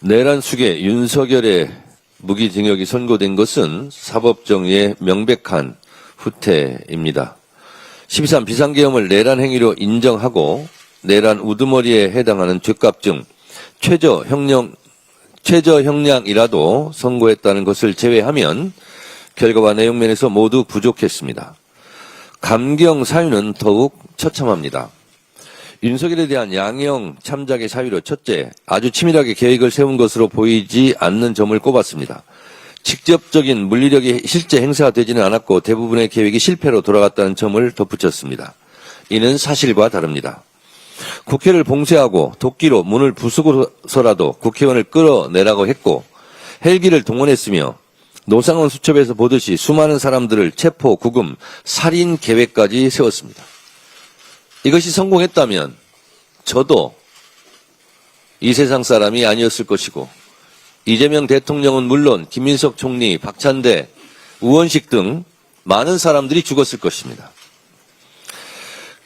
내란 수계 윤석열의 무기징역이 선고된 것은 사법정의의 명백한 후퇴입니다. 12.3 비상계엄을 내란 행위로 인정하고 내란 우두머리에 해당하는 죄값 중 최저 형량이라도 선고했다는 것을 제외하면 결과와 내용면에서 모두 부족했습니다. 감경 사유는 더욱 처참합니다. 윤석열에 대한 양형 참작의 사유로 첫째, 아주 치밀하게 계획을 세운 것으로 보이지 않는 점을 꼽았습니다. 직접적인 물리력이 실제 행사되지는 않았고 대부분의 계획이 실패로 돌아갔다는 점을 덧붙였습니다. 이는 사실과 다릅니다. 국회를 봉쇄하고 도끼로 문을 부수고서라도 국회의원을 끌어내라고 했고 헬기를 동원했으며 노상원 수첩에서 보듯이 수많은 사람들을 체포, 구금, 살인 계획까지 세웠습니다. 이것이 성공했다면 저도 이 세상 사람이 아니었을 것이고 이재명 대통령은 물론 김민석 총리, 박찬대, 우원식 등 많은 사람들이 죽었을 것입니다.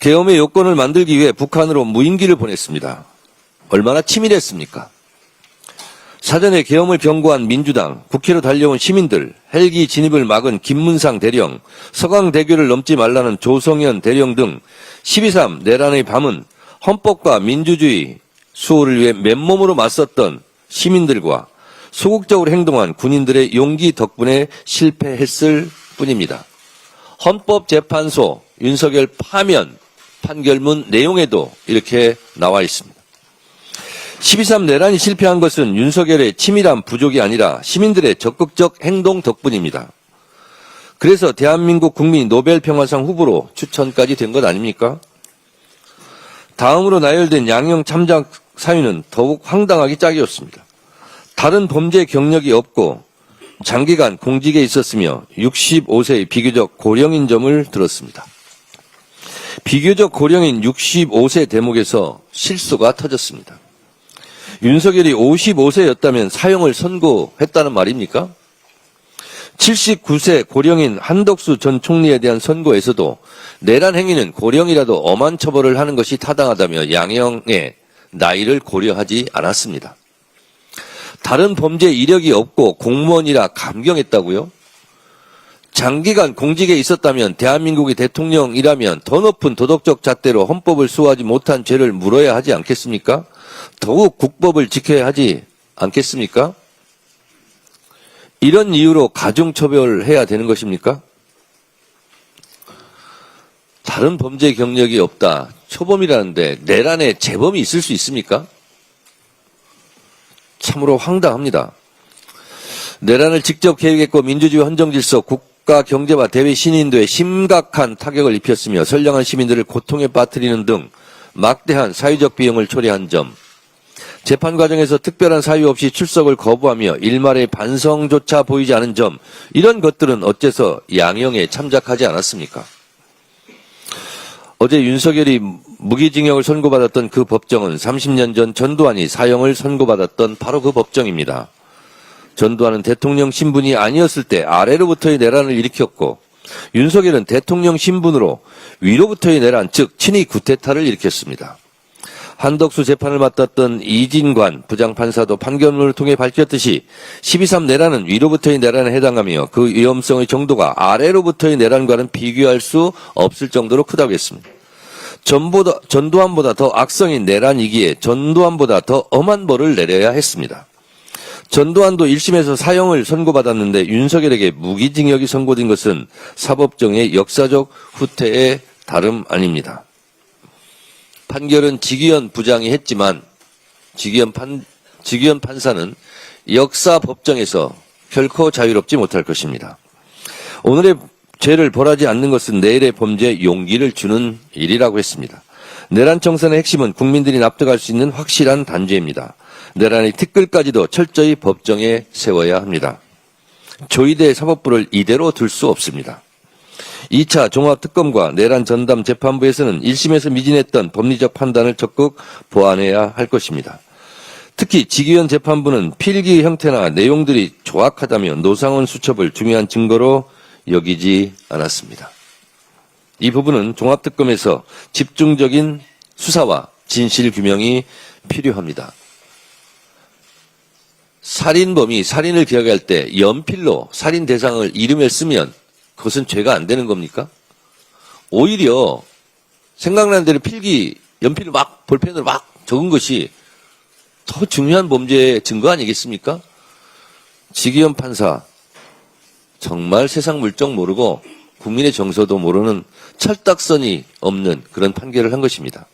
계엄의 요건을 만들기 위해 북한으로 무인기를 보냈습니다. 얼마나 치밀했습니까? 사전에 계엄을 경고한 민주당, 국회로 달려온 시민들, 헬기 진입을 막은 김문상 대령, 서강대교를 넘지 말라는 조성현 대령 등 12.3 내란의 밤은 헌법과 민주주의 수호를 위해 맨몸으로 맞섰던 시민들과 소극적으로 행동한 군인들의 용기 덕분에 실패했을 뿐입니다. 헌법재판소 윤석열 파면 판결문 내용에도 이렇게 나와 있습니다. 12.3 내란이 실패한 것은 윤석열의 치밀한 부족이 아니라 시민들의 적극적 행동 덕분입니다. 그래서 대한민국 국민이 노벨평화상 후보로 추천까지 된 것 아닙니까? 다음으로 나열된 양형 참작 사유는 더욱 황당하기 짝이었습니다. 다른 범죄 경력이 없고 장기간 공직에 있었으며 65세의 비교적 고령인 점을 들었습니다. 비교적 고령인 65세 대목에서 실수가 터졌습니다. 윤석열이 55세였다면 사형을 선고했다는 말입니까? 79세 고령인 한덕수 전 총리에 대한 선고에서도 내란 행위는 고령이라도 엄한 처벌을 하는 것이 타당하다며 양형의 나이를 고려하지 않았습니다. 다른 범죄 이력이 없고 공무원이라 감경했다고요? 장기간 공직에 있었다면 대한민국의 대통령이라면 더 높은 도덕적 잣대로 헌법을 수호하지 못한 죄를 물어야 하지 않겠습니까? 더욱 국법을 지켜야 하지 않겠습니까? 이런 이유로 가중처벌해야 되는 것입니까? 다른 범죄 경력이 없다. 초범이라는데 내란에 재범이 있을 수 있습니까? 참으로 황당합니다. 내란을 직접 계획했고 민주주의 헌정질서, 국가 경제와 대외 신인도에 심각한 타격을 입혔으며 선량한 시민들을 고통에 빠뜨리는 등 막대한 사회적 비용을 초래한 점, 재판 과정에서 특별한 사유 없이 출석을 거부하며 일말의 반성조차 보이지 않은 점, 이런 것들은 어째서 양형에 참작하지 않았습니까? 어제 윤석열이 무기징역을 선고받았던 그 법정은 30년 전 전두환이 사형을 선고받았던 바로 그 법정입니다. 전두환은 대통령 신분이 아니었을 때 아래로부터의 내란을 일으켰고 윤석열은 대통령 신분으로 위로부터의 내란, 즉 친위 쿠데타를 일으켰습니다. 한덕수 재판을 맡았던 이진관 부장판사도 판결문을 통해 밝혔듯이 12.3 내란은 위로부터의 내란에 해당하며 그 위험성의 정도가 아래로부터의 내란과는 비교할 수 없을 정도로 크다고 했습니다. 전두환보다 더 악성인 내란이기에 전두환보다 더 엄한 벌을 내려야 했습니다. 전두환도 1심에서 사형을 선고받았는데 윤석열에게 무기징역이 선고된 것은 사법정의 역사적 후퇴의 다름 아닙니다. 판결은 지기현 부장이 했지만 지기현 판사는 역사 법정에서 결코 자유롭지 못할 것입니다. 오늘의 죄를 벌하지 않는 것은 내일의 범죄에 용기를 주는 일이라고 했습니다. 내란 청산의 핵심은 국민들이 납득할 수 있는 확실한 단죄입니다. 내란의 티끌까지도 철저히 법정에 세워야 합니다. 조이대 사법부를 이대로 둘 수 없습니다. 2차 종합특검과 내란 전담 재판부에서는 1심에서 미진했던 법리적 판단을 적극 보완해야 할 것입니다. 특히 지기현 재판부는 필기 형태나 내용들이 조악하다며 노상원 수첩을 중요한 증거로 여기지 않았습니다. 이 부분은 종합특검에서 집중적인 수사와 진실규명이 필요합니다. 살인범이 살인을 기억할 때 연필로 살인 대상을 이름에 쓰면 그것은 죄가 안 되는 겁니까? 오히려 생각나는 대로 필기 연필로 막 볼펜으로 막 적은 것이 더 중요한 범죄의 증거 아니겠습니까? 지기현 판사 정말 세상 물정 모르고 국민의 정서도 모르는 철딱선이 없는 그런 판결을 한 것입니다.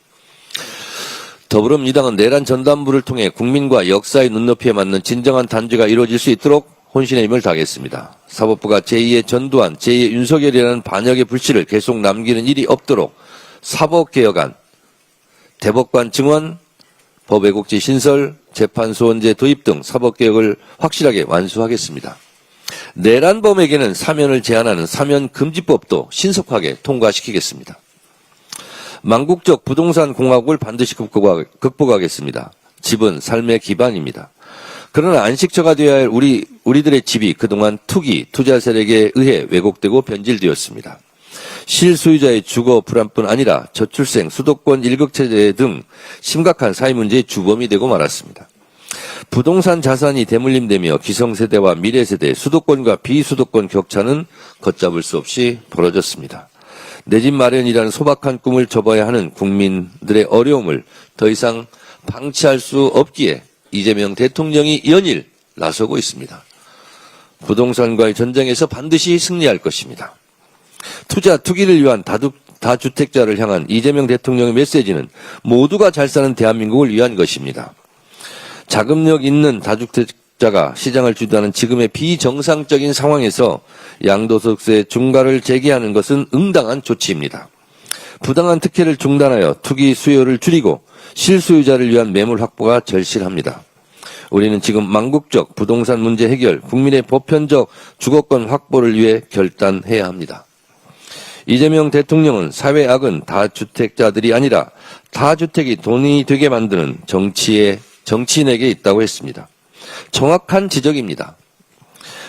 더불어민주당은 내란 전단부를 통해 국민과 역사의 눈높이에 맞는 진정한 단죄가 이루어질 수 있도록 혼신의 힘을 다하겠습니다. 사법부가 제2의 전두환, 제2의 윤석열이라는 반역의 불씨를 계속 남기는 일이 없도록 사법개혁안, 대법관 증원, 법외국지 신설, 재판소원제 도입 등 사법개혁을 확실하게 완수하겠습니다. 내란범에게는 사면을 제한하는 사면금지법도 신속하게 통과시키겠습니다. 망국적 부동산 공화국을 반드시 극복하겠습니다. 집은 삶의 기반입니다. 그러나 안식처가 되어야 할 우리들의 집이 그동안 투기, 투자 세력에 의해 왜곡되고 변질되었습니다. 실소유자의 주거 불안뿐 아니라 저출생, 수도권 일극체제 등 심각한 사회 문제의 주범이 되고 말았습니다. 부동산 자산이 대물림되며 기성세대와 미래세대, 수도권과 비수도권 격차는 걷잡을 수 없이 벌어졌습니다. 내 집 마련이라는 소박한 꿈을 접어야 하는 국민들의 어려움을 더 이상 방치할 수 없기에 이재명 대통령이 연일 나서고 있습니다. 부동산과의 전쟁에서 반드시 승리할 것입니다. 투기를 위한 다주택자를 향한 이재명 대통령의 메시지는 모두가 잘 사는 대한민국을 위한 것입니다. 자금력 있는 다주택자가 시장을 주도하는 지금의 비정상적인 상황에서 양도소득세 중과를 제기하는 것은 응당한 조치입니다. 부당한 특혜를 중단하여 투기 수요를 줄이고 실소유자를 위한 매물 확보가 절실합니다. 우리는 지금 망국적 부동산 문제 해결, 국민의 보편적 주거권 확보를 위해 결단해야 합니다. 이재명 대통령은 사회 악은 다주택자들이 아니라 다주택이 돈이 되게 만드는 정치인에게 있다고 했습니다. 정확한 지적입니다.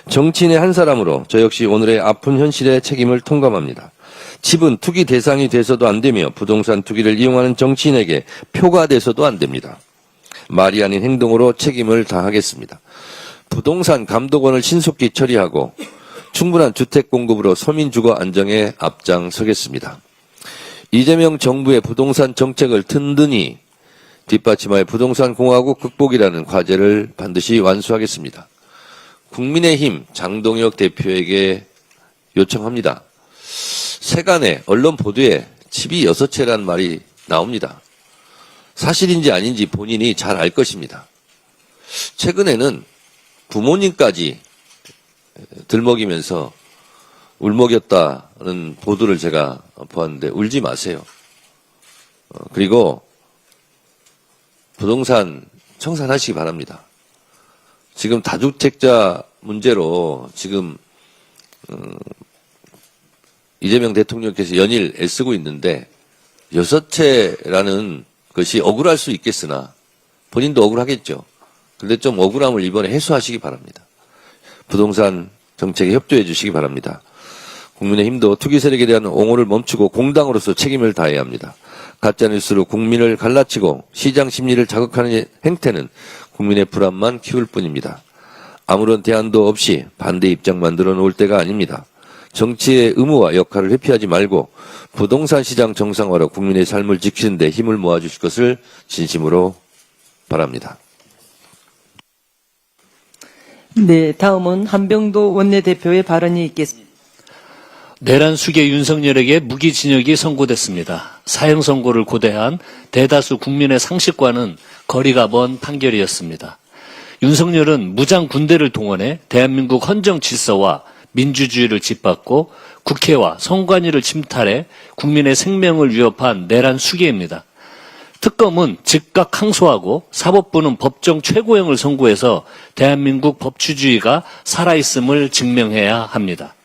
정치인의 한 사람으로 저 역시 오늘의 아픈 현실의 책임을 통감합니다. 집은 투기 대상이 돼서도 안 되며 부동산 투기를 이용하는 정치인에게 표가 돼서도 안 됩니다. 말이 아닌 행동으로 책임을 다하겠습니다. 부동산 감독원을 신속히 처리하고 충분한 주택 공급으로 서민 주거 안정에 앞장서겠습니다. 이재명 정부의 부동산 정책을 든든히 뒷받침하여 부동산 공화국 극복이라는 과제를 반드시 완수하겠습니다. 국민의힘 장동혁 대표에게 요청합니다. 세간의 언론 보도에 집이 6채란 말이 나옵니다. 사실인지 아닌지 본인이 잘 알 것입니다. 최근에는 부모님까지 들먹이면서 울먹였다는 보도를 제가 보았는데 울지 마세요. 그리고 부동산 청산하시기 바랍니다. 지금 다주택자 문제로 지금 이재명 대통령께서 연일 애쓰고 있는데 6채라는 것이 억울할 수 있겠으나 본인도 억울하겠죠. 그런데 좀 억울함을 이번에 해소하시기 바랍니다. 부동산 정책에 협조해 주시기 바랍니다. 국민의힘도 투기 세력에 대한 옹호를 멈추고 공당으로서 책임을 다해야 합니다. 가짜뉴스로 국민을 갈라치고 시장 심리를 자극하는 행태는 국민의 불안만 키울 뿐입니다. 아무런 대안도 없이 반대 입장 만들어 놓을 때가 아닙니다. 정치의 의무와 역할을 회피하지 말고 부동산 시장 정상화로 국민의 삶을 지키는 데 힘을 모아주실 것을 진심으로 바랍니다. 네, 다음은 한병도 원내대표의 발언이 있겠습니다. 내란 수계 윤석열에게 무기징역이 선고됐습니다. 사형 선고를 고대한 대다수 국민의 상식과는 거리가 먼 판결이었습니다. 윤석열은 무장 군대를 동원해 대한민국 헌정 질서와 민주주의를 짓밟고 국회와 선관위를 침탈해 국민의 생명을 위협한 내란 수계입니다. 특검은 즉각 항소하고 사법부는 법정 최고형을 선고해서 대한민국 법치주의가 살아있음을 증명해야 합니다.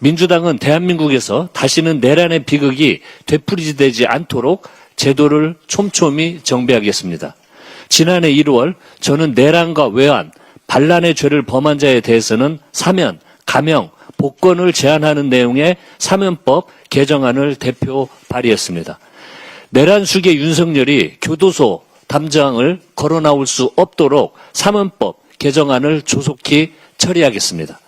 민주당은 대한민국에서 다시는 내란의 비극이 되풀이되지 않도록 제도를 촘촘히 정비하겠습니다. 지난해 1월 저는 내란과 외환, 반란의 죄를 범한 자에 대해서는 사면, 감형, 복권을 제한하는 내용의 사면법 개정안을 대표 발의했습니다. 내란 수계 윤석열이 교도소 담장을 걸어 나올 수 없도록 사면법 개정안을 조속히 처리하겠습니다.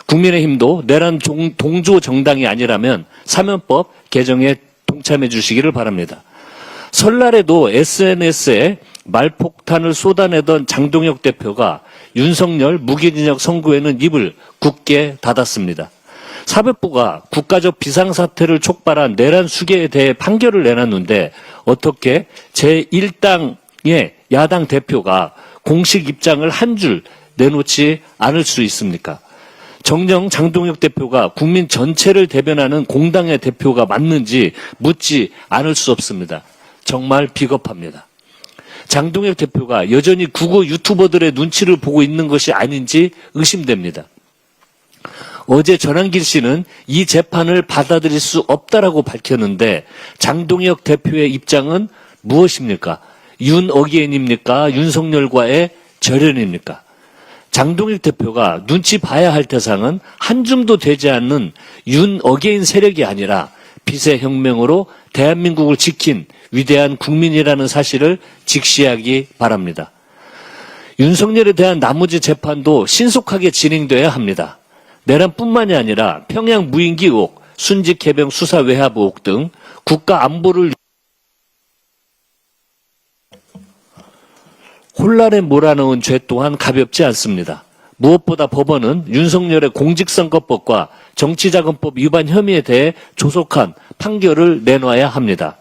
국민의힘도 내란 동조 정당이 아니라면 사면법 개정에 동참해 주시기를 바랍니다. 설날에도 SNS에 말폭탄을 쏟아내던 장동혁 대표가 윤석열 무기징역 선고에는 입을 굳게 닫았습니다. 사법부가 국가적 비상사태를 촉발한 내란 수계에 대해 판결을 내놨는데 어떻게 제1당의 야당 대표가 공식 입장을 한 줄 내놓지 않을 수 있습니까? 정녕 장동혁 대표가 국민 전체를 대변하는 공당의 대표가 맞는지 묻지 않을 수 없습니다. 정말 비겁합니다. 장동혁 대표가 여전히 국어 유튜버들의 눈치를 보고 있는 것이 아닌지 의심됩니다. 어제 전한길 씨는 이 재판을 받아들일 수 없다라고 밝혔는데 장동혁 대표의 입장은 무엇입니까? 윤어게인입니까? 윤석열과의 절연입니까? 장동혁 대표가 눈치 봐야 할 대상은 한 줌도 되지 않는 윤어게인 세력이 아니라 비세혁명으로 대한민국을 지킨 위대한 국민이라는 사실을 직시하기 바랍니다. 윤석열에 대한 나머지 재판도 신속하게 진행돼야 합니다. 내란뿐만이 아니라 평양 무인기 의혹, 순직 해병 수사 외압 의혹 등 국가 안보를 혼란에 몰아넣은 죄 또한 가볍지 않습니다. 무엇보다 법원은 윤석열의 공직선거법과 정치자금법 위반 혐의에 대해 조속한 판결을 내놔야 합니다.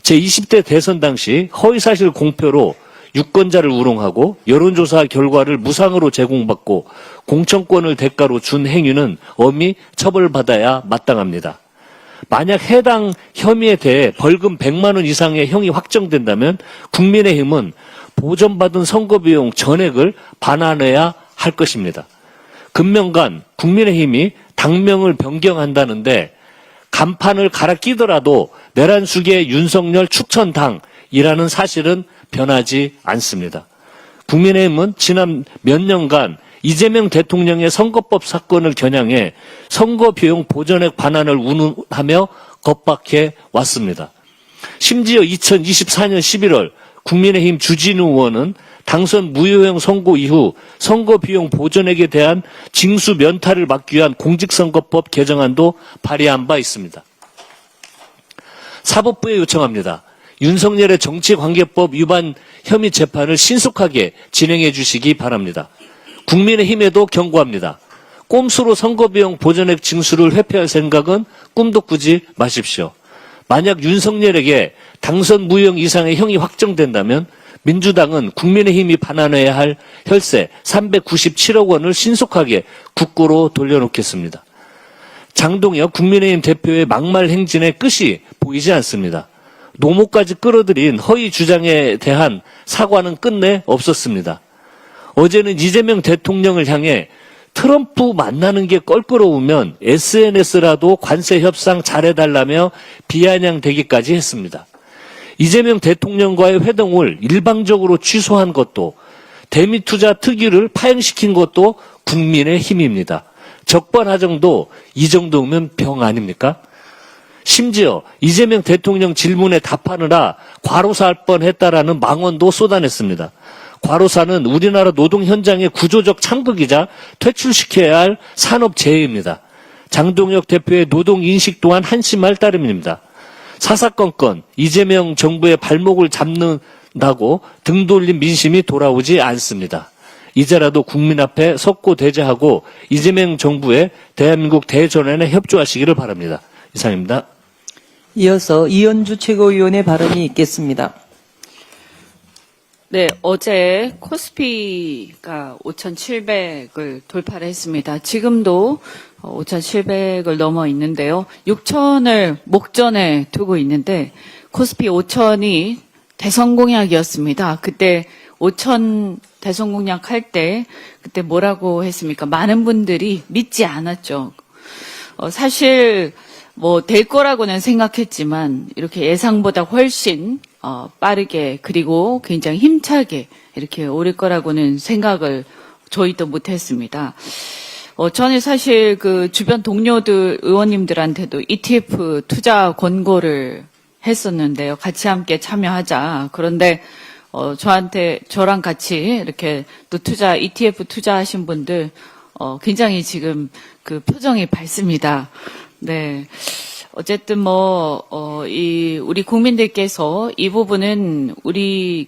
제20대 대선 당시 허위사실 공표로 유권자를 우롱하고 여론조사 결과를 무상으로 제공받고 공천권을 대가로 준 행위는 엄히 처벌받아야 마땅합니다. 만약 해당 혐의에 대해 벌금 100만 원 이상의 형이 확정된다면 국민의힘은 보전받은 선거비용 전액을 반환해야 할 것입니다. 금명간 국민의힘이 당명을 변경한다는데 간판을 갈아 끼더라도 내란 수계 윤석열 축천당이라는 사실은 변하지 않습니다. 국민의힘은 지난 몇 년간 이재명 대통령의 선거법 사건을 겨냥해 선거비용 보전액 반환을 운운하며 겁박해 왔습니다. 심지어 2024년 11월 국민의힘 주진우 의원은 당선 무효형 선고 이후 선거비용 보전액에 대한 징수 면탈을 막기 위한 공직선거법 개정안도 발의한 바 있습니다. 사법부에 요청합니다. 윤석열의 정치관계법 위반 혐의 재판을 신속하게 진행해 주시기 바랍니다. 국민의힘에도 경고합니다. 꼼수로 선거비용 보전액 징수를 회피할 생각은 꿈도 꾸지 마십시오. 만약 윤석열에게 당선 무효형 이상의 형이 확정된다면 민주당은 국민의힘이 반환해야 할 혈세 397억 원을 신속하게 국고로 돌려놓겠습니다. 장동혁 국민의힘 대표의 막말 행진의 끝이 보이지 않습니다. 노모까지 끌어들인 허위 주장에 대한 사과는 끝내 없었습니다. 어제는 이재명 대통령을 향해 트럼프 만나는 게 껄끄러우면 SNS라도 관세 협상 잘해달라며 비아냥대기까지 했습니다. 이재명 대통령과의 회동을 일방적으로 취소한 것도 대미투자 특위를 파행시킨 것도 국민의 힘입니다. 적반하장도 이 정도면 병 아닙니까? 심지어 이재명 대통령 질문에 답하느라 과로사할 뻔했다라는 망언도 쏟아냈습니다. 과로사는 우리나라 노동 현장의 구조적 창극이자 퇴출시켜야 할 산업재해입니다. 장동혁 대표의 노동 인식 또한 한심할 따름입니다. 사사건건 이재명 정부의 발목을 잡는다고 등 돌린 민심이 돌아오지 않습니다. 이제라도 국민 앞에 석고대죄하고 이재명 정부의 대한민국 대전환에 협조하시기를 바랍니다. 이상입니다. 이어서 이현주 최고위원의 발언이 있겠습니다. 네, 어제 코스피가 5,700을 돌파를 했습니다. 지금도 5,700을 넘어 있는데요. 6,000을 목전에 두고 있는데 코스피 5,000이 대선 공약이었습니다. 그때 5,000 대선 공약 할 때 그때 뭐라고 했습니까? 많은 분들이 믿지 않았죠. 사실 뭐 될 거라고는 생각했지만 이렇게 예상보다 훨씬 빠르게 그리고 굉장히 힘차게 이렇게 오를 거라고는 생각을 저희도 못했습니다. 저는 사실 그 주변 동료들 의원님들한테도 ETF 투자 권고를 했었는데요. 같이 함께 참여하자. 그런데 저랑 같이 이렇게 또 ETF 투자하신 분들, 굉장히 지금 그 표정이 밝습니다. 네. 어쨌든 우리 국민들께서 이 부분은 우리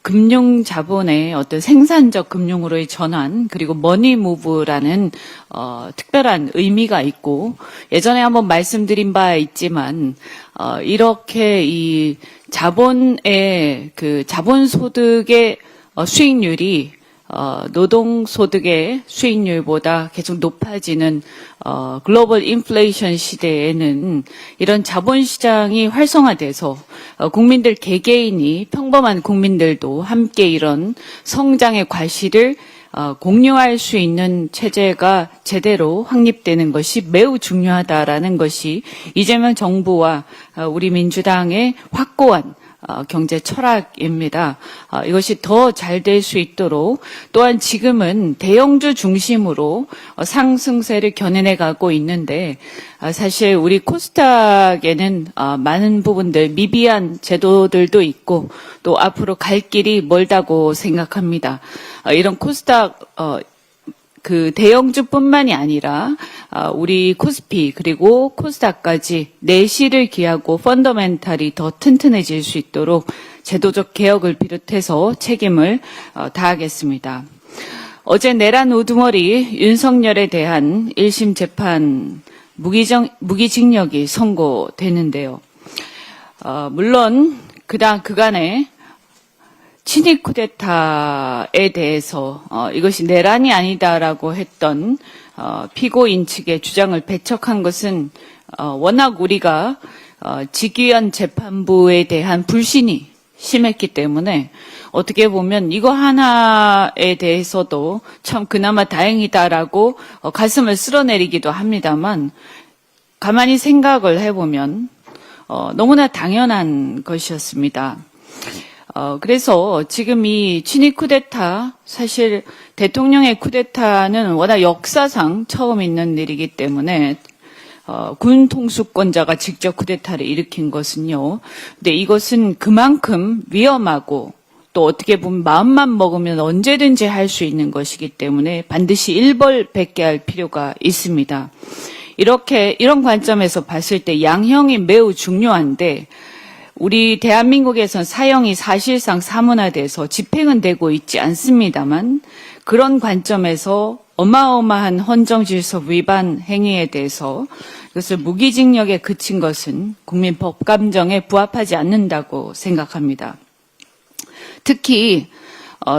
금융 자본의 어떤 생산적 금융으로의 전환, 그리고 머니무브라는 특별한 의미가 있고, 예전에 한번 말씀드린 바 있지만 이렇게 이 자본의 자본소득의 수익률이 노동소득의 수익률보다 계속 높아지는 글로벌 인플레이션 시대에는 이런 자본시장이 활성화돼서 국민들 개개인이, 평범한 국민들도 함께 이런 성장의 과실을 공유할 수 있는 체제가 제대로 확립되는 것이 매우 중요하다라는 것이 이재명 정부와 우리 민주당의 확고한 경제 철학입니다. 이것이 더 잘 될 수 있도록, 또한 지금은 대형주 중심으로 상승세를 견인해 가고 있는데, 사실 우리 코스닥에는 많은 부분들, 미비한 제도들도 있고 또 앞으로 갈 길이 멀다고 생각합니다. 이런 코스닥 대형주뿐만이 아니라 우리 코스피 그리고 코스닥까지 내실을 기하고 펀더멘탈이 더 튼튼해질 수 있도록 제도적 개혁을 비롯해서 책임을 다하겠습니다. 어제 내란 우두머리 윤석열에 대한 1심 재판 무기징역이 선고되는데요. 물론 그간에 친위 쿠데타에 대해서 이것이 내란이 아니다라고 했던 피고인 측의 주장을 배척한 것은 워낙 우리가 직위원 재판부에 대한 불신이 심했기 때문에, 어떻게 보면 이거 하나에 대해서도 참 그나마 다행이다라고 가슴을 쓸어내리기도 합니다만, 가만히 생각을 해보면 너무나 당연한 것이었습니다. 그래서 지금 이 친위 쿠데타, 사실 대통령의 쿠데타는 워낙 역사상 처음 있는 일이기 때문에 군 통수권자가 직접 쿠데타를 일으킨 것은요. 근데 이것은 그만큼 위험하고 또 어떻게 보면 마음만 먹으면 언제든지 할 수 있는 것이기 때문에 반드시 일벌백계 할 필요가 있습니다. 이런 관점에서 봤을 때 양형이 매우 중요한데, 우리 대한민국에선 사형이 사실상 사문화돼서 집행은 되고 있지 않습니다만, 그런 관점에서 어마어마한 헌정질서 위반 행위에 대해서 이것을 무기징역에 그친 것은 국민 법감정에 부합하지 않는다고 생각합니다. 특히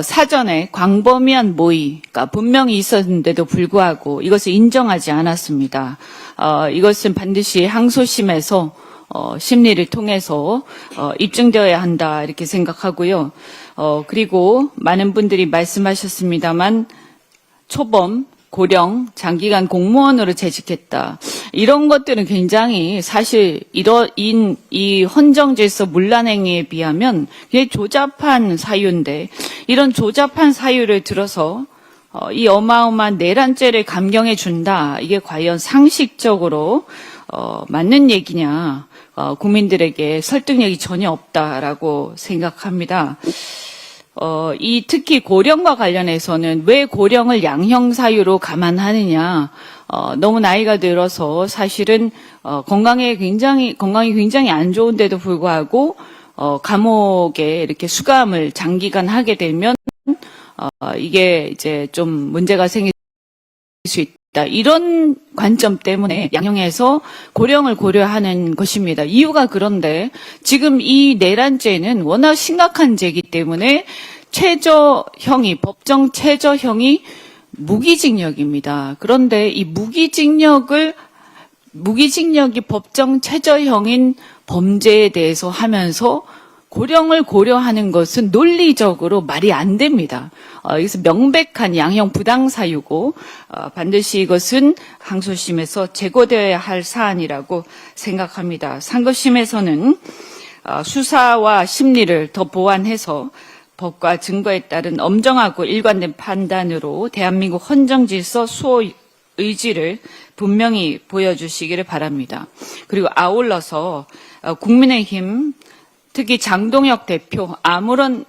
사전에 광범위한 모의가 분명히 있었는데도 불구하고 이것을 인정하지 않았습니다. 이것은 반드시 항소심에서 심리를 통해서 입증되어야 한다, 이렇게 생각하고요. 그리고 많은 분들이 말씀하셨습니다만, 초범, 고령, 장기간 공무원으로 재직했다. 이런 것들은 굉장히 사실 이 헌정질서 문란행위에 비하면 굉장히 조잡한 사유인데, 이런 조잡한 사유를 들어서 이 어마어마한 내란죄를 감경해 준다. 이게 과연 상식적으로 맞는 얘기냐? 국민들에게 설득력이 전혀 없다라고 생각합니다. 특히 고령과 관련해서는 왜 고령을 양형 사유로 감안하느냐? 너무 나이가 들어서 사실은 건강이 굉장히 안 좋은데도 불구하고 감옥에 이렇게 수감을 장기간 하게 되면 이게 이제 좀 문제가 생길 수 있다. 이런 관점 때문에 양형에서 고령을 고려하는 것입니다. 이유가 그런데 지금 이 내란죄는 워낙 심각한 죄이기 때문에 법정 최저형이 무기징역입니다. 그런데 이 무기징역이 법정 최저형인 범죄에 대해서 하면서 고령을 고려하는 것은 논리적으로 말이 안 됩니다. 여기서 명백한 양형 부당 사유고 반드시 이것은 항소심에서 제거되어야 할 사안이라고 생각합니다. 상고심에서는 수사와 심리를 더 보완해서 법과 증거에 따른 엄정하고 일관된 판단으로 대한민국 헌정질서 수호 의지를 분명히 보여주시기를 바랍니다. 그리고 아울러서 국민의힘 특히 장동혁 대표 아무런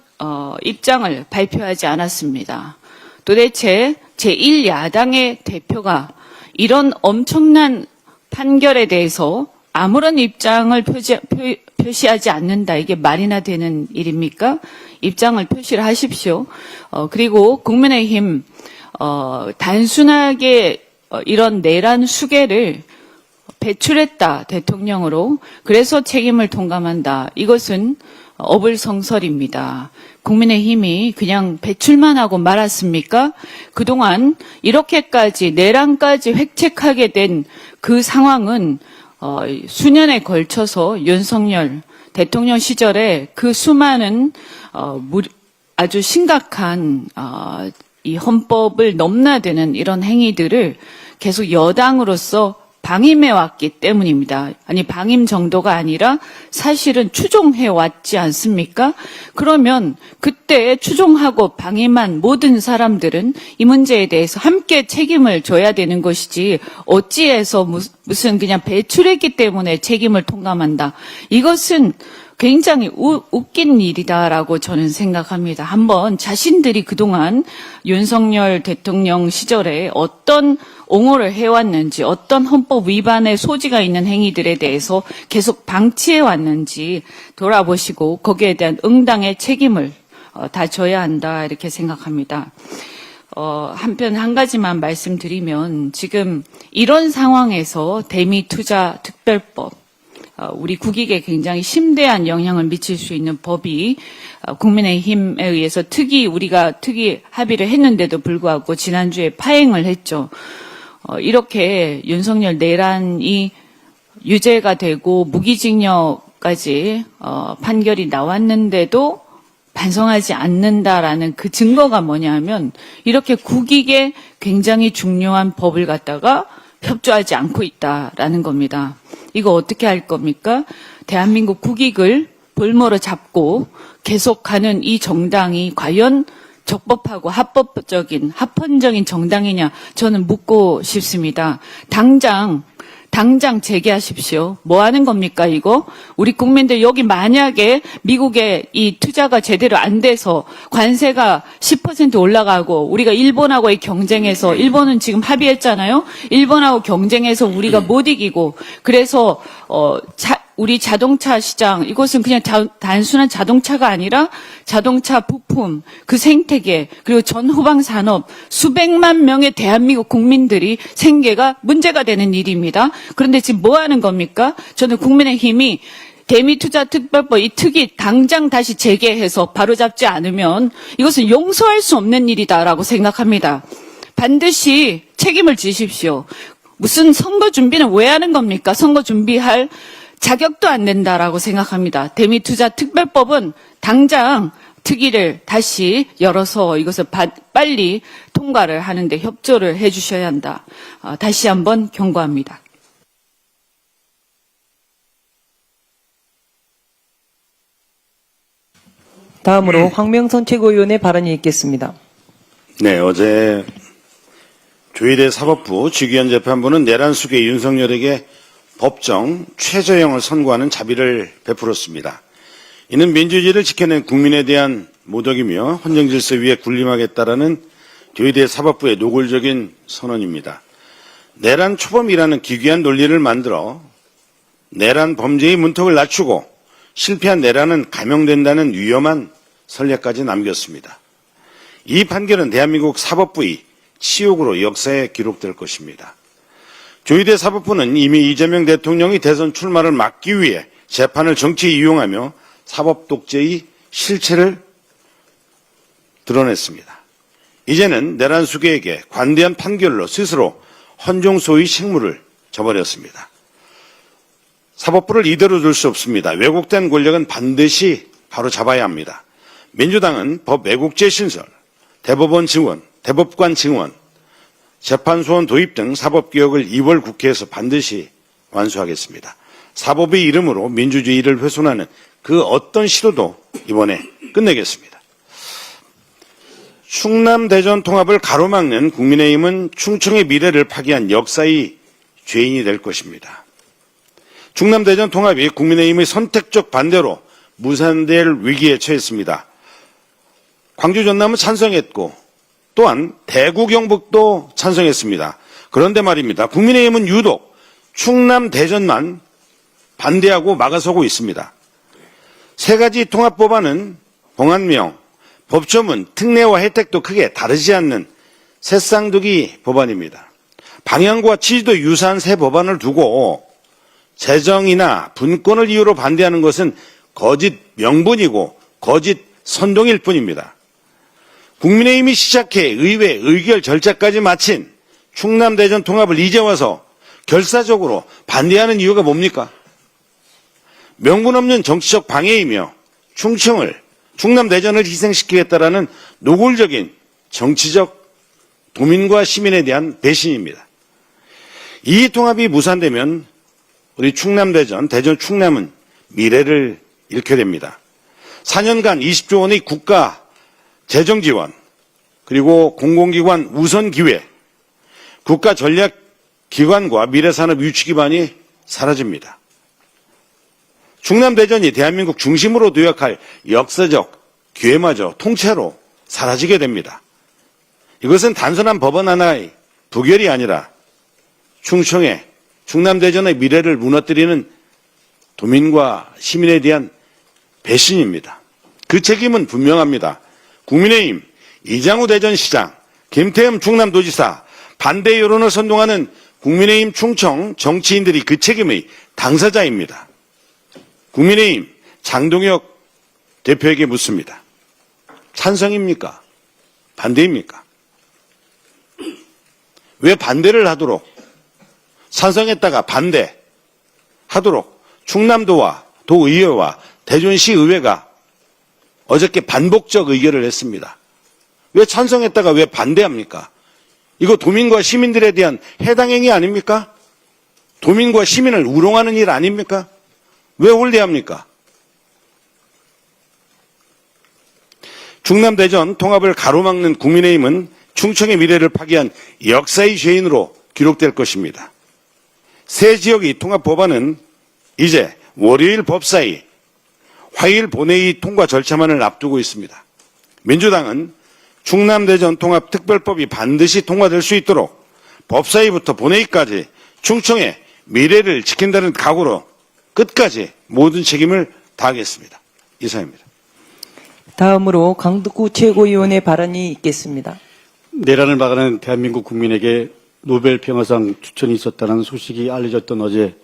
입장을 발표하지 않았습니다. 도대체 제1야당의 대표가 이런 엄청난 판결에 대해서 아무런 입장을 표시하지 않는다. 이게 말이나 되는 일입니까? 입장을 표시를 하십시오. 그리고 국민의힘 단순하게 이런 내란 수계를 배출했다, 대통령으로. 그래서 책임을 통감한다. 이것은 어불성설입니다. 국민의힘이 그냥 배출만 하고 말았습니까? 그동안 이렇게까지 내란까지 획책하게 된 그 상황은 수년에 걸쳐서 윤석열 대통령 시절에 그 수많은 아주 심각한 이 헌법을 넘나드는 이런 행위들을 계속 여당으로서 방임해 왔기 때문입니다. 아니, 방임 정도가 아니라 사실은 추종해 왔지 않습니까? 그러면 그때 추종하고 방임한 모든 사람들은 이 문제에 대해서 함께 책임을 져야 되는 것이지, 어찌해서 무슨 그냥 배출했기 때문에 책임을 통감한다. 이것은 굉장히 웃긴 일이다라고 저는 생각합니다. 한번 자신들이 그동안 윤석열 대통령 시절에 어떤 옹호를 해왔는지, 어떤 헌법 위반의 소지가 있는 행위들에 대해서 계속 방치해왔는지 돌아보시고 거기에 대한 응당의 책임을 다 져야 한다, 이렇게 생각합니다. 한편 한 가지만 말씀드리면, 지금 이런 상황에서 대미투자특별법, 우리 국익에 굉장히 심대한 영향을 미칠 수 있는 법이 국민의힘에 의해서 우리가 특위 합의를 했는데도 불구하고 지난주에 파행을 했죠. 이렇게 윤석열 내란이 유죄가 되고 무기징역까지 판결이 나왔는데도 반성하지 않는다라는 그 증거가 뭐냐면, 이렇게 국익에 굉장히 중요한 법을 갖다가 협조하지 않고 있다라는 겁니다. 이거 어떻게 할 겁니까? 대한민국 국익을 볼모로 잡고 계속 가는 이 정당이 과연 적법하고 합헌적인 정당이냐, 저는 묻고 싶습니다. 당장 재개하십시오. 뭐 하는 겁니까, 이거? 우리 국민들, 여기 만약에 미국에 이 투자가 제대로 안 돼서 관세가 10% 올라가고 우리가 일본하고의 경쟁에서, 일본은 지금 합의했잖아요. 일본하고 경쟁해서 우리가 못 이기고, 그래서 우리 자동차 시장, 이것은 그냥 단순한 자동차가 아니라 자동차 부품, 그 생태계, 그리고 전후방 산업, 수백만 명의 대한민국 국민들이 생계가 문제가 되는 일입니다. 그런데 지금 뭐 하는 겁니까? 저는 국민의힘이 대미투자특별법 이 특위 당장 다시 재개해서 바로잡지 않으면 이것은 용서할 수 없는 일이다라고 생각합니다. 반드시 책임을 지십시오. 무슨 선거 준비는 왜 하는 겁니까? 선거 준비할 자격도 안 된다라고 생각합니다. 대미투자특별법은 당장 특위를 다시 열어서 이것을 빨리 통과를 하는데 협조를 해주셔야 한다. 다시 한번 경고합니다. 다음으로 황명선 최고위원의 발언이 있겠습니다. 네, 어제 조희대 사법부 주기현 재판부는 내란 수괴 윤석열에게 법정 최저형을 선고하는 자비를 베풀었습니다. 이는 민주주의를 지켜낸 국민에 대한 모독이며 헌정질서 위에 군림하겠다라는 조희대 사법부의 노골적인 선언입니다. 내란 초범이라는 기괴한 논리를 만들어 내란 범죄의 문턱을 낮추고 실패한 내란은 감형된다는 위험한 선례까지 남겼습니다. 이 판결은 대한민국 사법부의 치욕으로 역사에 기록될 것입니다. 조희대 사법부는 이미 이재명 대통령이 대선 출마를 막기 위해 재판을 정치에 이용하며 사법 독재의 실체를 드러냈습니다. 이제는 내란 수괴에게 관대한 판결로 스스로 헌정소의 책무를 져버렸습니다. 사법부를 이대로 둘 수 없습니다. 왜곡된 권력은 반드시 바로 잡아야 합니다. 민주당은 법 왜곡죄 신설, 대법원 증원, 대법관 증원, 재판소원 도입 등 사법개혁을 2월 국회에서 반드시 완수하겠습니다. 사법의 이름으로 민주주의를 훼손하는 그 어떤 시도도 이번에 끝내겠습니다. 충남 대전 통합을 가로막는 국민의힘은 충청의 미래를 파기한 역사의 죄인이 될 것입니다. 충남 대전 통합이 국민의힘의 선택적 반대로 무산될 위기에 처했습니다. 광주 전남은 찬성했고 또한 대구 경북도 찬성했습니다. 그런데 말입니다. 국민의힘은 유독 충남 대전만 반대하고 막아서고 있습니다. 세 가지 통합법안은 봉안명, 법조문, 특례와 혜택도 크게 다르지 않는 새쌍두기 법안입니다. 방향과 취지도 유사한 새 법안을 두고 재정이나 분권을 이유로 반대하는 것은 거짓 명분이고 거짓 선동일 뿐입니다. 국민의힘이 시작해 의회 의결 절차까지 마친 충남 대전 통합을 이제 와서 결사적으로 반대하는 이유가 뭡니까? 명분 없는 정치적 방해이며 충남 대전을 희생시키겠다라는 노골적인 정치적 도민과 시민에 대한 배신입니다. 이 통합이 무산되면 우리 충남 대전 충남은 미래를 잃게 됩니다. 4년간 20조 원의 국가 재정 지원, 그리고 공공기관 우선 기회, 국가 전략기관과 미래산업 유치기반이 사라집니다. 충남 대전이 대한민국 중심으로 도약할 역사적 기회마저 통째로 사라지게 됩니다. 이것은 단순한 법안 하나의 부결이 아니라 충남 대전의 미래를 무너뜨리는 도민과 시민에 대한 배신입니다. 그 책임은 분명합니다. 국민의힘, 이장우 대전시장, 김태흠 충남도지사, 반대 여론을 선동하는 국민의힘 충청 정치인들이 그 책임의 당사자입니다. 국민의힘 장동혁 대표에게 묻습니다. 찬성입니까? 반대입니까? 왜 반대를 하도록 찬성했다가 반대하도록 충남도와 도의회와 대전시의회가 어저께 반복적 의결을 했습니다. 왜 찬성했다가 왜 반대합니까? 이거 도민과 시민들에 대한 해당행위 아닙니까? 도민과 시민을 우롱하는 일 아닙니까? 왜 홀대합니까? 충남 대전 통합을 가로막는 국민의힘은 충청의 미래를 파기한 역사의 죄인으로 기록될 것입니다. 새 지역의 통합 법안은 이제 월요일 법사위, 화요일 본회의 통과 절차만을 앞두고 있습니다. 민주당은 충남 대전 통합 특별법이 반드시 통과될 수 있도록 법사위부터 본회의까지 충청의 미래를 지킨다는 각오로 끝까지 모든 책임을 다하겠습니다. 이상입니다. 다음으로 강덕구 최고위원의 발언이 있겠습니다. 내란을 막아낸 대한민국 국민에게 노벨 평화상 추천이 있었다는 소식이 알려졌던 어제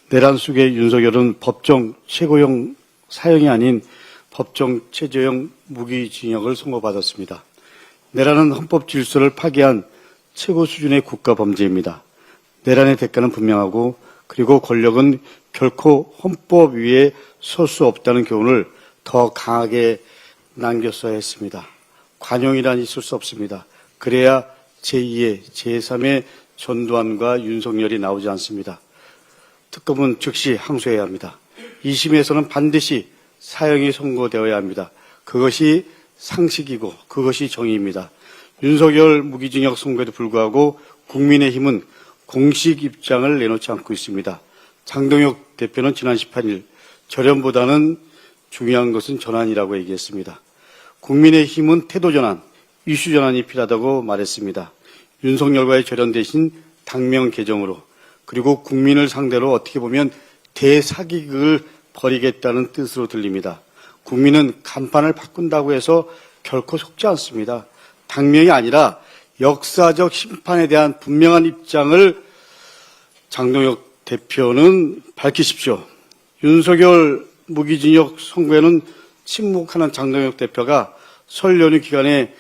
내란 속의 윤석열은 법정 최고형 사형이 아닌 법정 최저형 무기징역을 선고받았습니다. 내란은 헌법 질서를 파괴한 최고 수준의 국가 범죄입니다. 내란의 대가는 분명하고 그리고 권력은 결코 헌법 위에 설 수 없다는 교훈을 더 강하게 남겼어야 했습니다. 관용이란 있을 수 없습니다. 그래야 제2의, 제3의 전두환과 윤석열이 나오지 않습니다. 특검은 즉시 항소해야 합니다. 2심에서는 반드시 사형이 선고되어야 합니다. 그것이 상식이고 그것이 정의입니다. 윤석열 무기징역 선고에도 불구하고 국민의힘은 공식 입장을 내놓지 않고 있습니다. 장동혁 대표는 지난 18일 절연보다는 중요한 것은 전환이라고 얘기했습니다. 국민의힘은 태도 전환, 이슈 전환이 필요하다고 말했습니다. 윤석열과의 절연 대신 당명 개정으로 그리고 국민을 상대로 어떻게 보면 대사기극을 벌이겠다는 뜻으로 들립니다. 국민은 간판을 바꾼다고 해서 결코 속지 않습니다. 당명이 아니라 역사적 심판에 대한 분명한 입장을 장동혁 대표는 밝히십시오. 윤석열 무기징역 선고에는 침묵하는 장동혁 대표가 설 연휴 기간에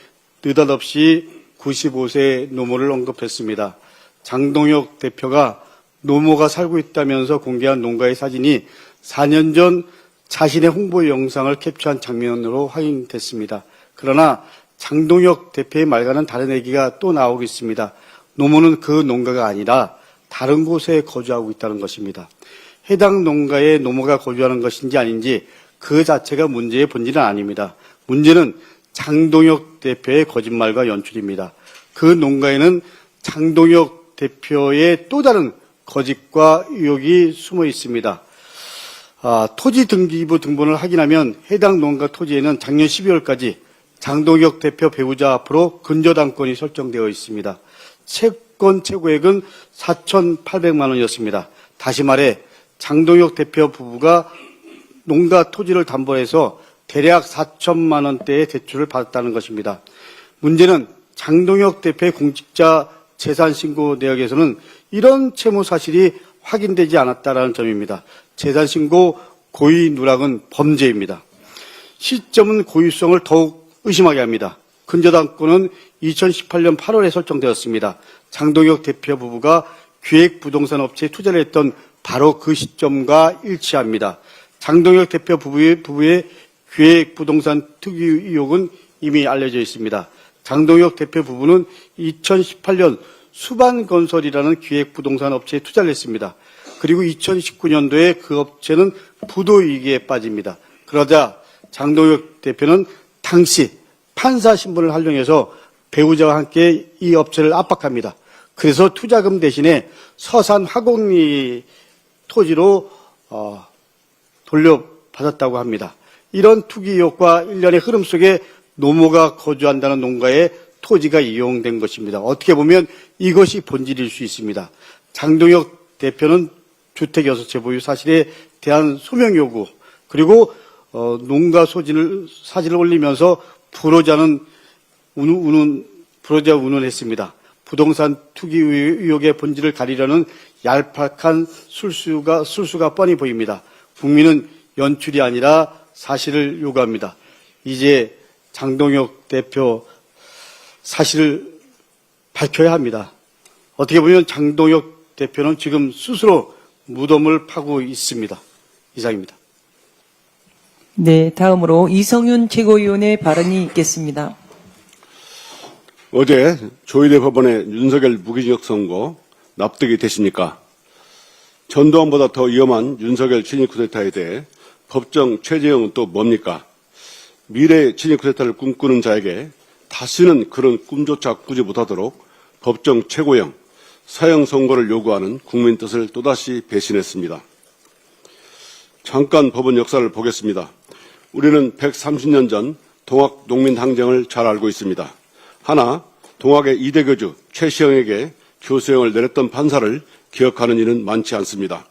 느닷없이 95세 노모를 언급했습니다. 장동혁 대표가 노모가 살고 있다면서 공개한 농가의 사진이 4년 전 자신의 홍보 영상을 캡처한 장면으로 확인됐습니다. 그러나 장동혁 대표의 말과는 다른 얘기가 또 나오고 있습니다. 노모는 그 농가가 아니라 다른 곳에 거주하고 있다는 것입니다. 해당 농가에 노모가 거주하는 것인지 아닌지 그 자체가 문제의 본질은 아닙니다. 문제는 장동혁 대표의 거짓말과 연출입니다. 그 농가에는 장동혁 대표의 또 다른 거짓과 의혹이 숨어 있습니다. 토지 등기부 등본을 확인하면 해당 농가 토지에는 작년 12월까지 장동혁 대표 배우자 앞으로 근저당권이 설정되어 있습니다. 채권 최고액은 4,800만 원이었습니다. 다시 말해 장동혁 대표 부부가 농가 토지를 담보해서 대략 4천만 원대의 대출을 받았다는 것입니다. 문제는 장동혁 대표의 공직자 재산신고 내역에서는 이런 채무 사실이 확인되지 않았다는 점입니다. 재산신고 고의 누락은 범죄입니다. 시점은 고의성을 더욱 의심하게 합니다. 근저당권은 2018년 8월에 설정되었습니다. 장동혁 대표 부부가 기획부동산 업체에 투자를 했던 바로 그 시점과 일치합니다. 장동혁 대표 부부의 기획부동산 투기 의혹은 이미 알려져 있습니다. 장동혁 대표 부부는 2018년 수반건설이라는 기획부동산 업체에 투자를 했습니다. 그리고 2019년도에 그 업체는 부도위기에 빠집니다. 그러자 장동혁 대표는 당시 판사 신분을 활용해서 배우자와 함께 이 업체를 압박합니다. 그래서 투자금 대신에 서산 화곡리 토지로 돌려받았다고 합니다. 이런 투기 의혹과 일련의 흐름 속에 노모가 거주한다는 농가의 토지가 이용된 것입니다. 어떻게 보면 이것이 본질일 수 있습니다. 장동혁 대표는 주택 6채 보유 사실에 대한 소명 요구, 그리고 농가 사진을 올리면서 불호자 운운했습니다. 부동산 투기 의혹의 본질을 가리려는 얄팍한 술수가 뻔히 보입니다. 국민은 연출이 아니라 사실을 요구합니다. 이제 장동혁 대표 사실을 밝혀야 합니다. 어떻게 보면 장동혁 대표는 지금 스스로 무덤을 파고 있습니다. 이상입니다. 네, 다음으로 이성윤 최고위원의 발언이 있겠습니다. 어제 조희대 법원의 윤석열 무기징역 선고 납득이 되십니까? 전두환보다 더 위험한 윤석열 친일 쿠데타에 대해 법정 최재형은 또 뭡니까? 미래의 친일 쿠데타를 꿈꾸는 자에게 다시는 그런 꿈조차 꾸지 못하도록 법정 최고형, 사형 선고를 요구하는 국민 뜻을 또다시 배신했습니다. 잠깐 법원 역사를 보겠습니다. 우리는 130년 전 동학 농민항쟁을 잘 알고 있습니다. 하나, 동학의 이대 교주 최시영에게 교수형을 내렸던 판사를 기억하는 이는 많지 않습니다.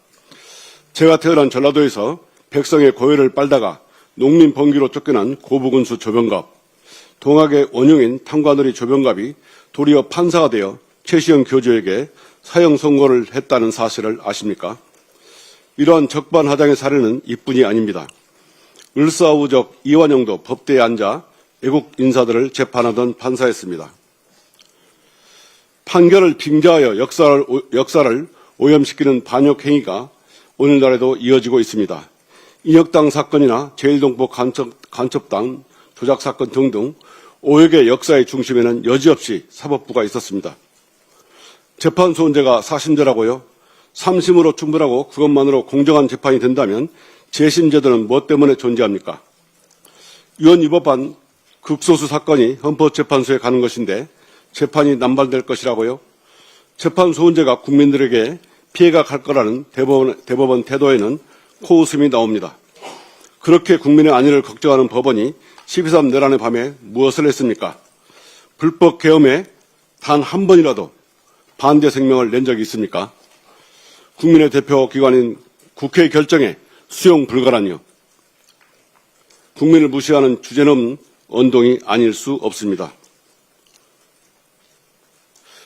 제가 태어난 전라도에서 백성의 고열을 빨다가 농민 번기로 쫓겨난 고부군수 조병갑, 동학의 원흉인 탕관오리 조병갑이 도리어 판사가 되어 최시영 교주에게 사형 선고를 했다는 사실을 아십니까? 이러한 적반하장의 사례는 이뿐이 아닙니다. 을사오적 이완영도 법대에 앉아 애국 인사들을 재판하던 판사였습니다. 판결을 빙자하여 역사를 오염시키는 반역 행위가 오늘날에도 이어지고 있습니다. 인혁당 사건이나 제1동포 간첩당 조작 사건 등등 오역의 역사의 중심에는 여지없이 사법부가 있었습니다. 재판 소원제가 4심제라고요? 3심으로 충분하고 그것만으로 공정한 재판이 된다면 재심제도는 무엇 때문에 존재합니까? 유언 위법한 극소수 사건이 헌법재판소에 가는 것인데 재판이 남발될 것이라고요? 재판 소원제가 국민들에게 피해가 갈 거라는 대법원 태도에는 코웃음이 나옵니다. 그렇게 국민의 안위를 걱정하는 법원이 12.3 내란의 밤에 무엇을 했습니까? 불법 계엄에 단 한 번이라도 반대声명을 낸 적이 있습니까? 국민의 대표 기관인 국회의 결정에 수용 불가라니요. 국민을 무시하는 주제넘는 언동이 아닐 수 없습니다.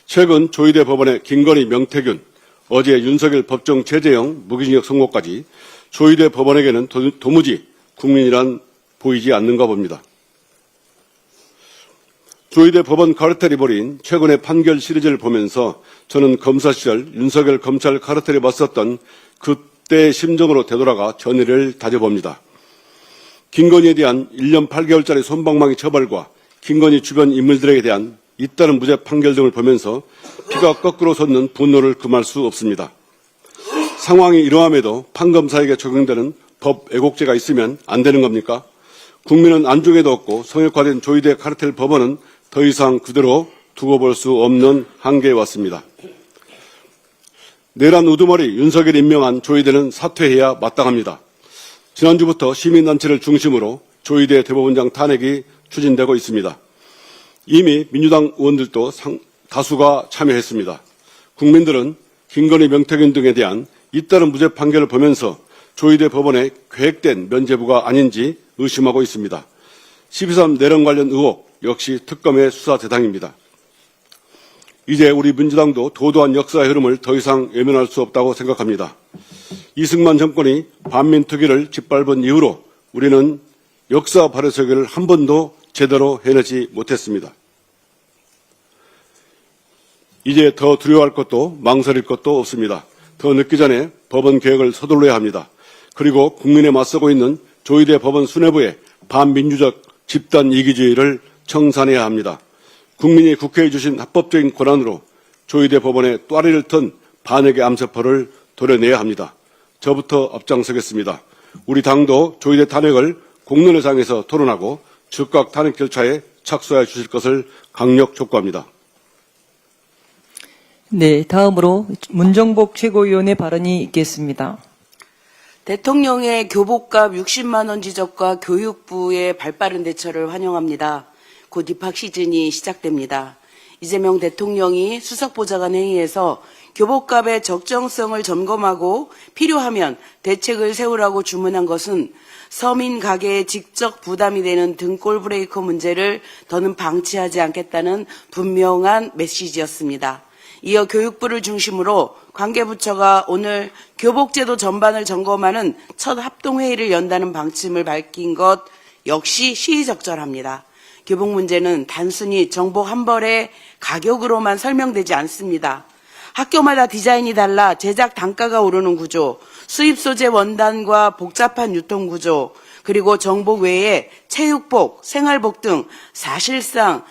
최근 조희대 법원의 김건희, 명태균, 어제 윤석열 법정 최재형 무기징역 선고까지 조희대 법원에게는 도무지 국민이란 보이지 않는가 봅니다. 조희대 법원 카르텔이 벌인 최근의 판결 시리즈를 보면서 저는 검사 시절 윤석열 검찰 카르텔에 맞섰던 그때의 심정으로 되돌아가 전의를 다져봅니다. 김건희에 대한 1년 8개월짜리 솜방망이 처벌과 김건희 주변 인물들에 대한 잇따른 무죄 판결 등을 보면서 피가 거꾸로 솟는 분노를 금할 수 없습니다. 상황이 이러함에도 판검사에게 적용되는 법 왜곡죄가 있으면 안 되는 겁니까? 국민은 안중에도 없고 성역화된 조희대 카르텔 법원은 더 이상 그대로 두고 볼 수 없는 한계에 왔습니다. 내란 우두머리 윤석열이 임명한 조희대는 사퇴해야 마땅합니다. 지난주부터 시민단체를 중심으로 조희대 대법원장 탄핵이 추진되고 있습니다. 이미 민주당 의원들도 다수가 참여했습니다. 국민들은 김건희, 명태균 등에 대한 잇따른 무죄 판결을 보면서 조희대 법원의 계획된 면죄부가 아닌지 의심하고 있습니다. 12.3 내란 관련 의혹 역시 특검의 수사 대상입니다. 이제 우리 민주당도 도도한 역사의 흐름을 더 이상 외면할 수 없다고 생각합니다. 이승만 정권이 반민특위를 짓밟은 이후로 우리는 역사 발효석을 한 번도 제대로 해내지 못했습니다. 이제 더 두려워할 것도 망설일 것도 없습니다. 더 늦기 전에 법원 개혁을 서둘러야 합니다. 그리고 국민에 맞서고 있는 조희대 법원 수뇌부의 반민주적 집단 이기주의를 청산해야 합니다. 국민이 국회에 주신 합법적인 권한으로 조희대 법원의 또아리를 튼 반역의 암세포를 도려내야 합니다. 저부터 앞장서겠습니다. 우리 당도 조희대 탄핵을 공론회장에서 토론하고 즉각 탄핵 절차에 착수해 주실 것을 강력 촉구합니다. 네, 다음으로 문정복 최고위원의 발언이 있겠습니다. 대통령의 교복값 60만 원 지적과 교육부의 발빠른 대처를 환영합니다. 곧 입학 시즌이 시작됩니다. 이재명 대통령이 수석보좌관 회의에서 교복값의 적정성을 점검하고 필요하면 대책을 세우라고 주문한 것은 서민 가게에 직접 부담이 되는 등골 브레이커 문제를 더는 방치하지 않겠다는 분명한 메시지였습니다. 이어 교육부를 중심으로 관계부처가 오늘 교복제도 전반을 점검하는 첫 합동회의를 연다는 방침을 밝힌 것 역시 시의적절합니다. 교복 문제는 단순히 정복 한 벌의 가격으로만 설명되지 않습니다. 학교마다 디자인이 달라 제작 단가가 오르는 구조, 수입 소재 원단과 복잡한 유통 구조, 그리고 정복 외에 체육복, 생활복 등 사실상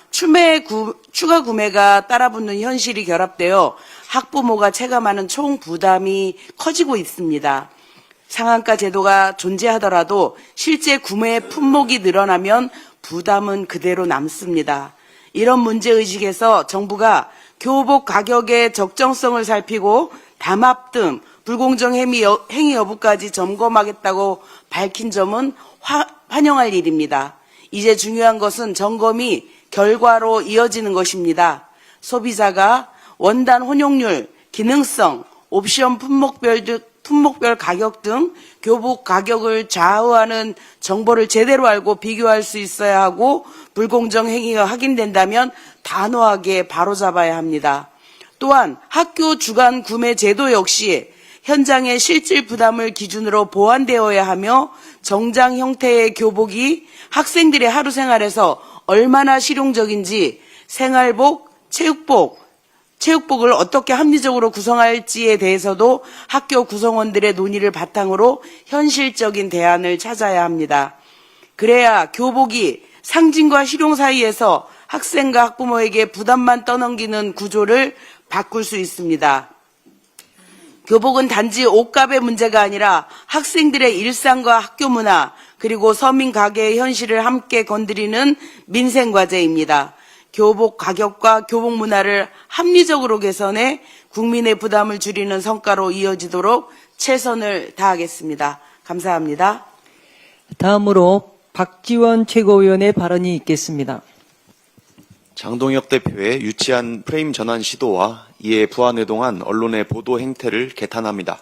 추가 구매가 따라붙는 현실이 결합되어 학부모가 체감하는 총 부담이 커지고 있습니다. 상한가 제도가 존재하더라도 실제 구매 품목이 늘어나면 부담은 그대로 남습니다. 이런 문제의식에서 정부가 교복 가격의 적정성을 살피고 담합 등 불공정 행위 여부까지 점검하겠다고 밝힌 점은 환영할 일입니다. 이제 중요한 것은 점검이 결과로 이어지는 것입니다. 소비자가 원단 혼용률, 기능성, 옵션 품목별 가격 등 교복 가격을 좌우하는 정보를 제대로 알고 비교할 수 있어야 하고 불공정 행위가 확인된다면 단호하게 바로잡아야 합니다. 또한 학교 주간 구매 제도 역시 현장의 실질 부담을 기준으로 보완되어야 하며 정장 형태의 교복이 학생들의 하루 생활에서 얼마나 실용적인지 생활복, 체육복을 어떻게 합리적으로 구성할지에 대해서도 학교 구성원들의 논의를 바탕으로 현실적인 대안을 찾아야 합니다. 그래야 교복이 상징과 실용 사이에서 학생과 학부모에게 부담만 떠넘기는 구조를 바꿀 수 있습니다. 교복은 단지 옷값의 문제가 아니라 학생들의 일상과 학교 문화 그리고 서민 가게의 현실을 함께 건드리는 민생 과제입니다. 교복 가격과 교복 문화를 합리적으로 개선해 국민의 부담을 줄이는 성과로 이어지도록 최선을 다하겠습니다. 감사합니다. 다음으로 박지원 최고위원의 발언이 있겠습니다. 장동혁 대표의 유치한 프레임 전환 시도와 이에 부안해동한 언론의 보도 행태를 개탄합니다.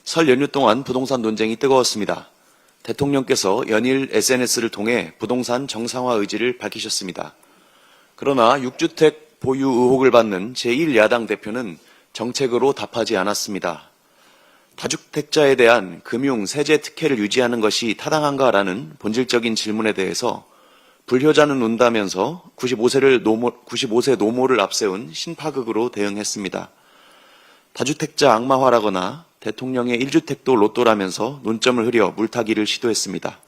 설 연휴 동안 부동산 논쟁이 뜨거웠습니다. 대통령께서 연일 SNS를 통해 부동산 정상화 의지를 밝히셨습니다. 그러나 6주택 보유 의혹을 받는 제1야당 대표는 정책으로 답하지 않았습니다. 다주택자에 대한 금융, 세제 특혜를 유지하는 것이 타당한가라는 본질적인 질문에 대해서 불효자는 운다면서 95세 노모를 앞세운 신파극으로 대응했습니다. 다주택자 악마화라거나 대통령의 1주택도 로또라면서 논점을 흐려 물타기를 시도했습니다.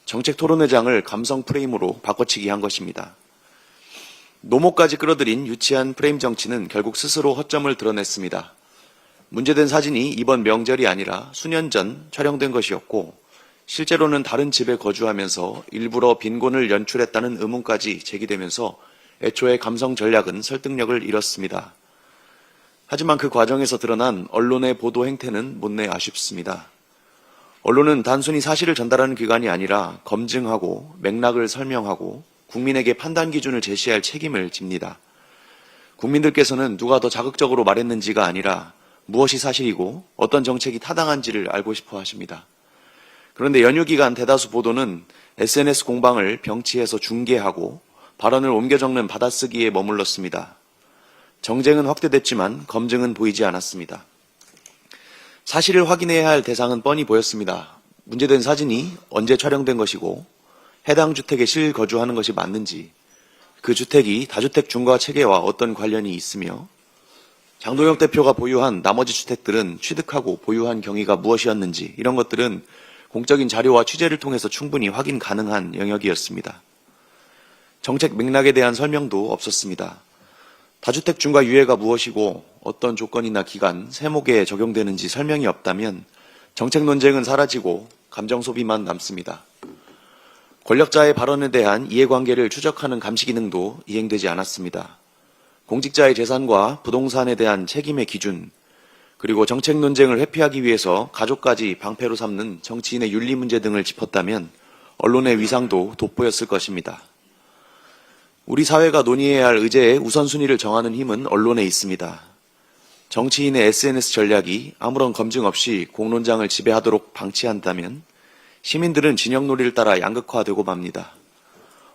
정책 토론회장을 감성 프레임으로 바꿔치기 한 것입니다. 노모까지 끌어들인 유치한 프레임 정치는 결국 스스로 허점을 드러냈습니다. 문제된 사진이 이번 명절이 아니라 수년 전 촬영된 것이었고 실제로는 다른 집에 거주하면서 일부러 빈곤을 연출했다는 의문까지 제기되면서 애초에 감성 전략은 설득력을 잃었습니다. 하지만 그 과정에서 드러난 언론의 보도 행태는 못내 아쉽습니다. 언론은 단순히 사실을 전달하는 기관이 아니라 검증하고 맥락을 설명하고 국민에게 판단 기준을 제시할 책임을 집니다. 국민들께서는 누가 더 자극적으로 말했는지가 아니라 무엇이 사실이고 어떤 정책이 타당한지를 알고 싶어 하십니다. 그런데 연휴 기간 대다수 보도는 SNS 공방을 병치해서 중계하고 발언을 옮겨 적는 받아쓰기에 머물렀습니다. 정쟁은 확대됐지만 검증은 보이지 않았습니다. 사실을 확인해야 할 대상은 뻔히 보였습니다. 문제된 사진이 언제 촬영된 것이고 해당 주택에 실거주하는 것이 맞는지, 그 주택이 다주택 중과 체계와 어떤 관련이 있으며 장동혁 대표가 보유한 나머지 주택들은 취득하고 보유한 경위가 무엇이었는지, 이런 것들은 공적인 자료와 취재를 통해서 충분히 확인 가능한 영역이었습니다. 정책 맥락에 대한 설명도 없었습니다. 다주택 중과 유예가 무엇이고 어떤 조건이나 기간, 세목에 적용되는지 설명이 없다면 정책 논쟁은 사라지고 감정 소비만 남습니다. 권력자의 발언에 대한 이해관계를 추적하는 감시 기능도 이행되지 않았습니다. 공직자의 재산과 부동산에 대한 책임의 기준, 그리고 정책 논쟁을 회피하기 위해서 가족까지 방패로 삼는 정치인의 윤리 문제 등을 짚었다면 언론의 위상도 돋보였을 것입니다. 우리 사회가 논의해야 할 의제의 우선순위를 정하는 힘은 언론에 있습니다. 정치인의 SNS 전략이 아무런 검증 없이 공론장을 지배하도록 방치한다면 시민들은 진영놀이를 따라 양극화되고 맙니다.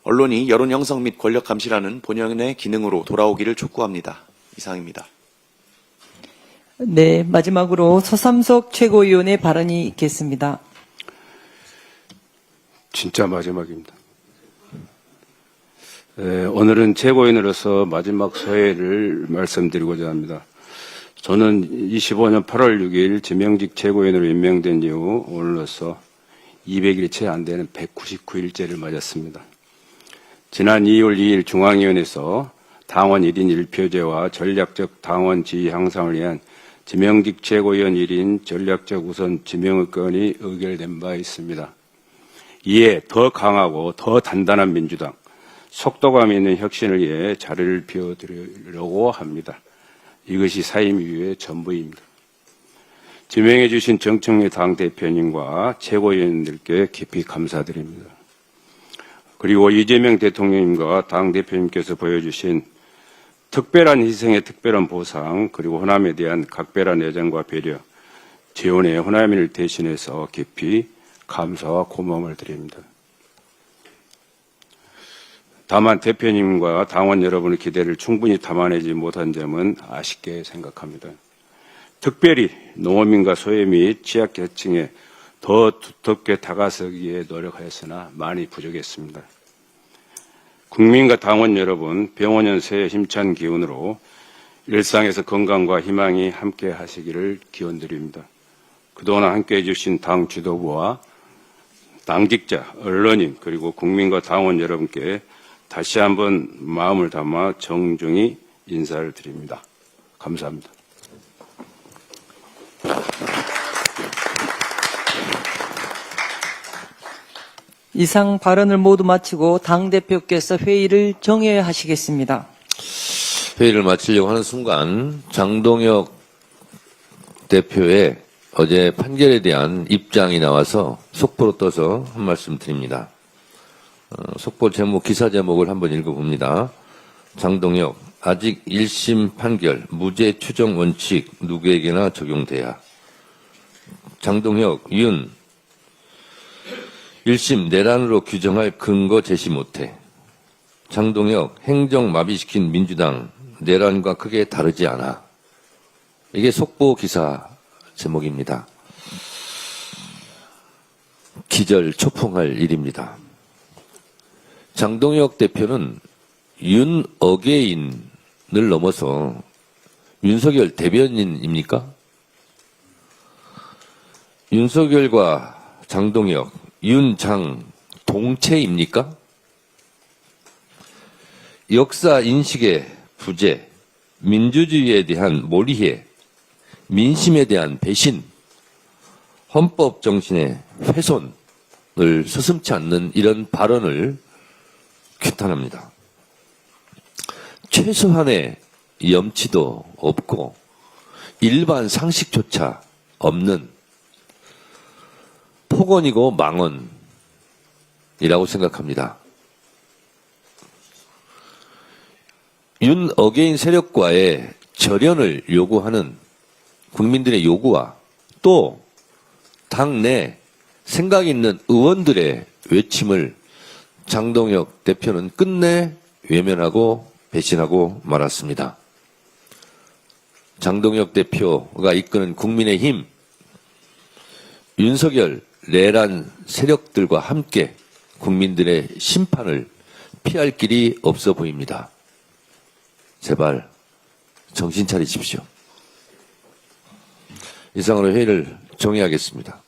언론이 여론 형성 및 권력 감시라는 본연의 기능으로 돌아오기를 촉구합니다. 이상입니다. 네, 마지막으로 서삼석 최고위원의 발언이 있겠습니다. 진짜 마지막입니다. 오늘은 최고위원으로서 마지막 서해를 말씀드리고자 합니다. 저는 25년 8월 6일 지명직 최고위원으로 임명된 이후 오늘로써 200일이 채 안 되는 199일째를 맞았습니다. 지난 2월 2일 중앙위원회에서 당원 1인 1표제와 전략적 당원 지위 향상을 위한 지명직 최고위원 1인 전략적 우선 지명의건이 의결된 바 있습니다. 이에 더 강하고 더 단단한 민주당, 속도감 있는 혁신을 위해 자리를 비워드리려고 합니다. 이것이 사임 이후의 전부입니다. 지명해 주신 정청래 당대표님과 최고위원들께 깊이 감사드립니다. 그리고 이재명 대통령님과 당대표님께서 보여주신 특별한 희생의 특별한 보상, 그리고 호남에 대한 각별한 애정과 배려, 재원의 호남인을 대신해서 깊이 감사와 고마움을 드립니다. 다만 대표님과 당원 여러분의 기대를 충분히 담아내지 못한 점은 아쉽게 생각합니다. 특별히 농어민과 소외 및 취약계층에 더 두텁게 다가서기에 노력하였으나 많이 부족했습니다. 국민과 당원 여러분, 병원연 새해 힘찬 기운으로 일상에서 건강과 희망이 함께 하시기를 기원드립니다. 그동안 함께 해주신 당 지도부와 당직자, 언론인, 그리고 국민과 당원 여러분께 다시 한번 마음을 담아 정중히 인사를 드립니다. 감사합니다. 이상 발언을 모두 마치고 당대표께서 회의를 정회하시겠습니다. 회의를 마치려고 하는 순간 장동혁 대표의 어제 판결에 대한 입장이 나와서 속보로 떠서 한 말씀 드립니다. 속보 제목, 기사 제목을 한번 읽어봅니다. 장동혁, 아직 1심 판결, 무죄 추정 원칙 누구에게나 적용돼야. 장동혁, 윤, 1심 내란으로 규정할 근거 제시 못해. 장동혁, 행정 마비시킨 민주당, 내란과 크게 다르지 않아. 이게 속보 기사 제목입니다. 기절 초풍할 일입니다. 장동혁 대표는 윤 어게인을 넘어서 윤석열 대변인입니까? 윤석열과 장동혁, 윤장 동체입니까? 역사 인식의 부재, 민주주의에 대한 몰이해, 민심에 대한 배신, 헌법 정신의 훼손을 서슴지 않는 이런 발언을 규탄합니다. 최소한의 염치도 없고 일반 상식조차 없는 폭언이고 망언이라고 생각합니다. 윤 어게인 세력과의 절연을 요구하는 국민들의 요구와 또 당내 생각 있는 의원들의 외침을 장동혁 대표는 끝내 외면하고 배신하고 말았습니다. 장동혁 대표가 이끄는 국민의힘, 윤석열, 내란 세력들과 함께 국민들의 심판을 피할 길이 없어 보입니다. 제발 정신 차리십시오. 이상으로 회의를 종의하겠습니다.